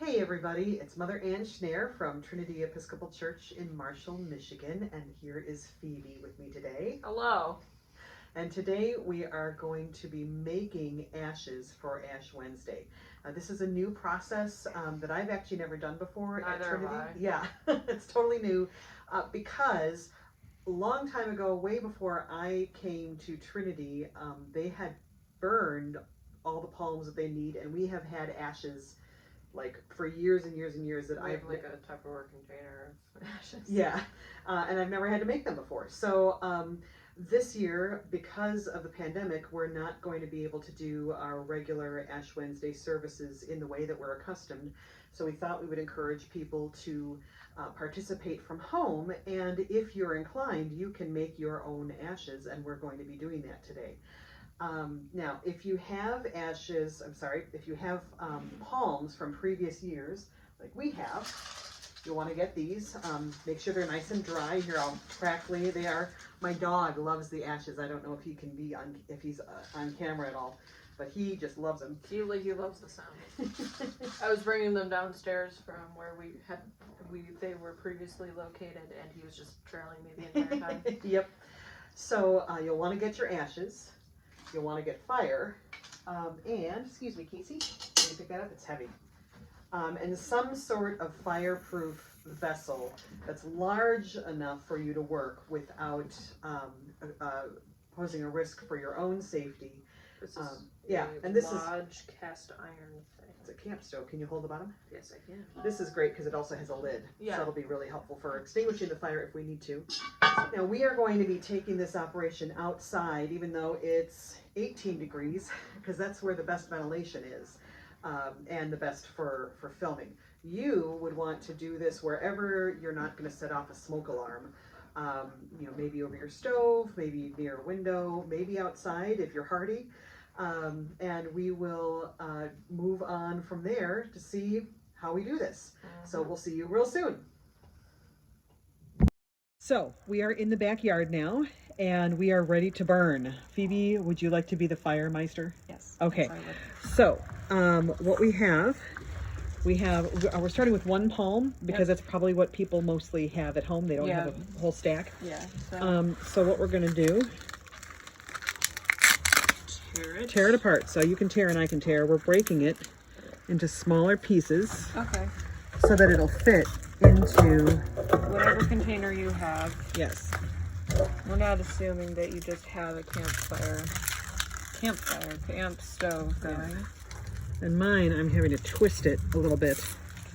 Hey everybody, it's Mother Ann Schneer from Trinity Episcopal Church in Marshall, Michigan, and here is Phoebe with me today. Hello. And today we are going to be making ashes for Ash Wednesday. This is a new process that I've actually never done before at Trinity. Yeah, it's totally new because a long time ago, way before I came to Trinity, they had burned all the palms that they need, and we have had ashes like for years and years and years that I've like a Tupperware container of ashes. Yeah, and I've never had to make them before. So this year, because of the pandemic, we're not going to be able to do our regular Ash Wednesday services in the way that we're accustomed. So we thought we would encourage people to participate from home, and if you're inclined, you can make your own ashes, and we're going to be doing that today. Now, if you have if you have palms from previous years, like we have, you'll want to get these. Make sure they're nice and dry. Here, how crackly they are. My dog loves the ashes. I don't know if he can be if he's on camera at all, but he just loves them. He loves the sound. I was bringing them downstairs from where they were previously located, and he was just trailing me the entire time. Yep. So you'll want to get your ashes. You'll want to get fire, and, excuse me, Casey, can you pick that up? It's heavy. And some sort of fireproof vessel that's large enough for you to work without posing a risk for your own safety. This is this large cast iron thing. It's a camp stove. Can you hold the bottom? Yes, I can. This is great because it also has a lid. Yeah. So it'll be really helpful for extinguishing the fire if we need to. Now we are going to be taking this operation outside, even though it's 18 degrees, because that's where the best ventilation is, and the best for filming. You would want to do this wherever you're not going to set off a smoke alarm. Maybe over your stove, maybe near a window, maybe outside if you're hardy. And we will move on from there to see how we do this. So we'll see you real soon. So we are in the backyard now, and we are ready to burn. Phoebe, would you like to be the firemeister? Yes. Okay. Yes, so what we're starting with one palm because that's probably what people mostly have at home. They don't have a whole stack. Yeah. So what we're going to do, tear it apart. So you can tear and I can tear. We're breaking it into smaller pieces. Okay. So that it'll fit into whatever container you have. Yes. We're not assuming that you just have a camp stove going. And mine, I'm having to twist it a little bit.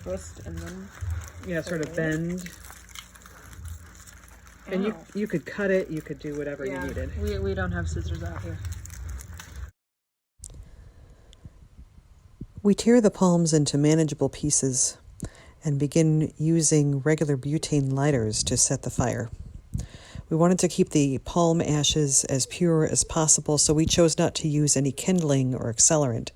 Twist and then... Yeah, sort of bend. And you could cut it, you could do whatever you needed. We don't have scissors out here. We tear the palms into manageable pieces and begin using regular butane lighters to set the fire. We wanted to keep the palm ashes as pure as possible, so we chose not to use any kindling or accelerant.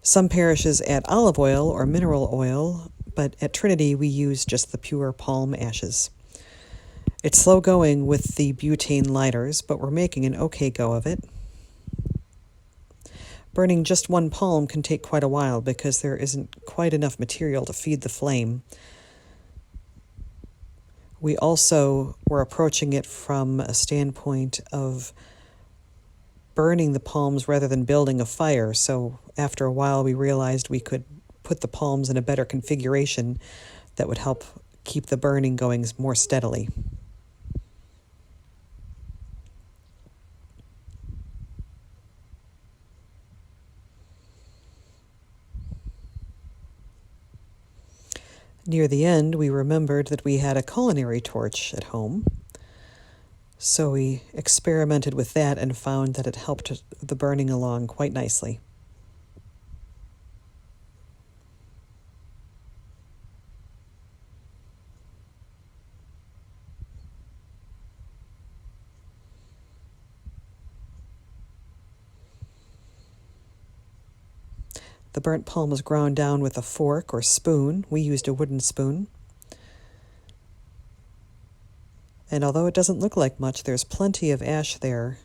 Some parishes add olive oil or mineral oil, but at Trinity we use just the pure palm ashes. It's slow going with the butane lighters, but we're making an okay go of it. Burning just one palm can take quite a while because there isn't quite enough material to feed the flame. We also were approaching it from a standpoint of burning the palms rather than building a fire, so after a while we realized we could put the palms in a better configuration that would help keep the burning going more steadily. Near the end, we remembered that we had a culinary torch at home, so we experimented with that and found that it helped the burning along quite nicely. The burnt palm was ground down with a fork or spoon. We used a wooden spoon. And although it doesn't look like much, there's plenty of ash there.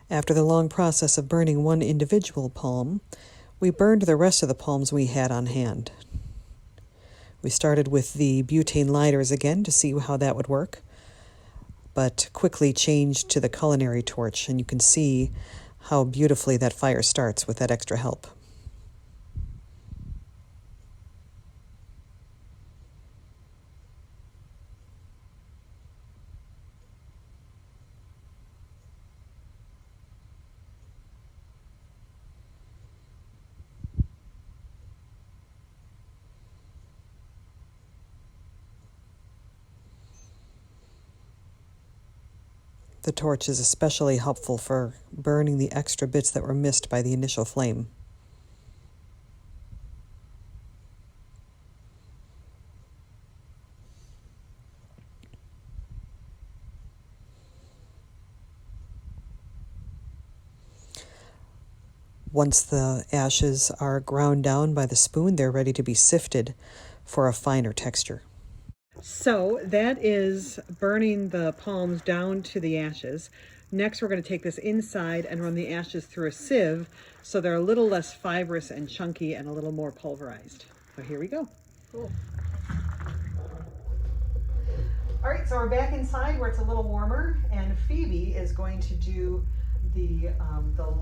After the long process of burning one individual palm, we burned the rest of the palms we had on hand. We started with the butane lighters again to see how that would work, but quickly changed to the culinary torch, and you can see how beautifully that fire starts with that extra help. The torch is especially helpful for burning the extra bits that were missed by the initial flame. Once the ashes are ground down by the spoon, they're ready to be sifted for a finer texture. So that is burning the palms down to the ashes. Next, we're going to take this inside and run the ashes through a sieve so they're a little less fibrous and chunky and a little more pulverized. So here we go. Cool. All right, so we're back inside where it's a little warmer, and Phoebe is going to do the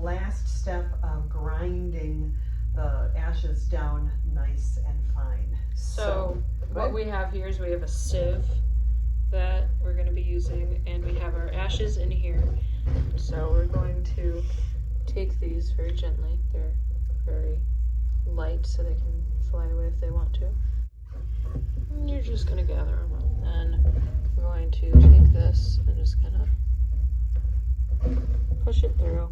last step of grinding the ashes down nice and fine. So what we have here is we have a sieve that we're going to be using, and we have our ashes in here. So we're going to take these very gently. They're very light, so they can fly away if they want to. And you're just going to gather them up. And we're going to take this and just kind of push it through.